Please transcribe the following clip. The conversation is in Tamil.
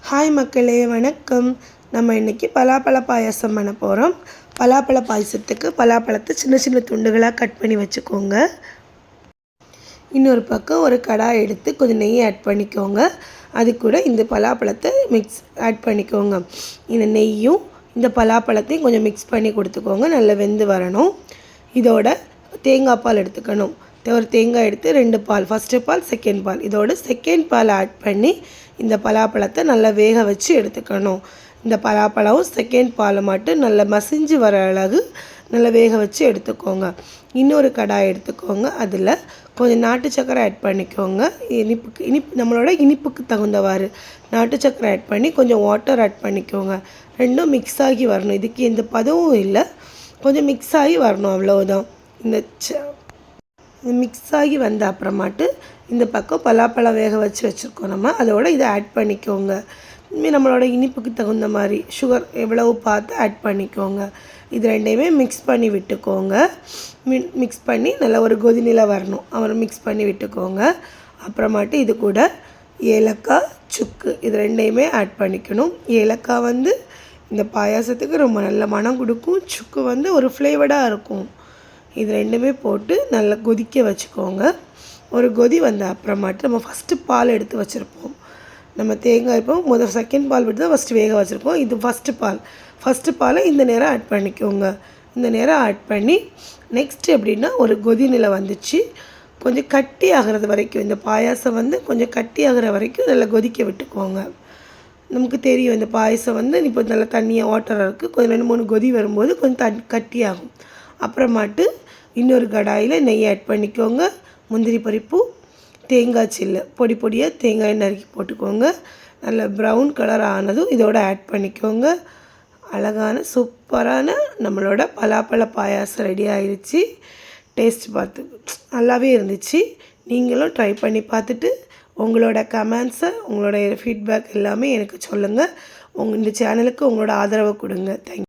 ஹாய் மக்களே, வணக்கம். நம்ம இன்றைக்கி பலாப்பழ பாயாசம் பண்ண போகிறோம். பலாப்பழ பாயசத்துக்கு பலாப்பழத்தை சின்ன சின்ன துண்டுகளாக கட் பண்ணி வச்சுக்கோங்க. இன்னொரு பக்கம் ஒரு கடாய் எடுத்து கொஞ்சம் நெய் ஆட் பண்ணிக்கோங்க. அது கூட இந்த பலாப்பழத்தை ஆட் பண்ணிக்கோங்க. இந்த நெய்யும் இந்த பலாப்பழத்தையும் கொஞ்சம் மிக்ஸ் பண்ணி கொடுத்துக்கோங்க. நல்லா வெந்து வரணும். இதோட தேங்காய் பால் எடுத்துக்கணும். ஒரு தேங்காய் எடுத்து 2 பால், ஃபஸ்ட்டு பால், செகண்ட் பால். இதோட செகண்ட் பால் ஆட் பண்ணி இந்த பலாப்பழத்தை நல்லா வேக வச்சு எடுத்துக்கணும். இந்த பலாப்பழம் செகண்ட் பாலை மட்டும் நல்லா மசிஞ்சு வர அளவு நல்லா வேக வச்சு எடுத்துக்கோங்க. இன்னொரு கடாய் எடுத்துக்கோங்க. அதில் கொஞ்சம் நாட்டு சக்கரை ஆட் பண்ணிக்கோங்க. நம்மளோட இனிப்புக்கு தகுந்தவாறு நாட்டு சக்கரை ஆட் பண்ணி கொஞ்சம் வாட்டர் ஆட் பண்ணிக்கோங்க. ரெண்டும் மிக்ஸ் ஆகி வரணும். இதுக்கு எந்த பதவும் இல்லை, கொஞ்சம் மிக்ஸ் ஆகி வரணும், அவ்வளோதான். இந்த மிக்ஸ் ஆகி வந்த அப்புறமாட்டு இந்த பக்கம் பலாப்பழம் வேக வச்சுருக்கோம். நம்ம அதோட இதை ஆட் பண்ணிக்கோங்க. நம்மளோட இனிப்புக்கு தகுந்த மாதிரி சுகர் எவ்வளவு பார்த்து ஆட் பண்ணிக்கோங்க. இது ரெண்டையுமே மிக்ஸ் பண்ணி விட்டுக்கோங்க. மிக்ஸ் பண்ணி நல்லா ஒரு கொதிநிலை வரணும், அவரை மிக்ஸ் பண்ணி விட்டுக்கோங்க. அப்புறமாட்டு இது கூட ஏலக்காய், சுக்கு இது ரெண்டையுமே ஆட் பண்ணிக்கணும். ஏலக்காய் இந்த பாயாசத்துக்கு ரொம்ப நல்ல மனம் கொடுக்கும். சுக்கு ஒரு ஃப்ளேவர்டாக இருக்கும். இது ரெண்டுமே போட்டு நல்லா கொதிக்க வச்சுக்கோங்க. ஒரு கொதி வந்த அப்புறமாட்டு நம்ம ஃபஸ்ட்டு பால் எடுத்து வச்சுருப்போம். நம்ம தேங்காய் இப்போ செகண்ட் பால் விட்டு தான் ஃபஸ்ட்டு வேக வச்சுருப்போம். இது ஃபஸ்ட்டு பாலை இந்த நேரம் ஆட் பண்ணிக்கோங்க. இந்த நேரம் ஆட் பண்ணி நெக்ஸ்ட்டு எப்படின்னா ஒரு கொதிநிலை வந்துச்சு, கொஞ்சம் கட்டி ஆகிறது வரைக்கும் இந்த பாயாசம் கொஞ்சம் கட்டி ஆகிற வரைக்கும் நல்லா கொதிக்க விட்டுக்கோங்க. நமக்கு தெரியும் இந்த பாயசம் இப்போ நல்லா தண்ணியாக வாட்டராக இருக்குது. கொஞ்சம் 2-3 கொதி வரும்போது கொஞ்சம் கட்டி ஆகும். அப்புறமாட்டு இன்னொரு கடாயில் நெய் ஆட் பண்ணிக்கோங்க. முந்திரி பருப்பு, தேங்காய் சில்லு பொடி பொடியாக தேங்காய் நறுக்கி போட்டுக்கோங்க. நல்ல ப்ரௌன் கலர் ஆனதும் இதோட ஆட் பண்ணிக்கோங்க. அழகான சூப்பரான நம்மளோட பலாப்பழ பாயாசம் ரெடி ஆயிடுச்சு. டேஸ்ட் பார்த்து நல்லாவே இருந்துச்சு. நீங்களும் ட்ரை பண்ணி பார்த்துட்டு உங்களோட கமெண்ட்ஸை, உங்களோட ஃபீட்பேக் எல்லாமே எனக்கு சொல்லுங்கள். இந்த சேனலுக்கு உங்களோட ஆதரவை கொடுங்க. தேங்க்யூ.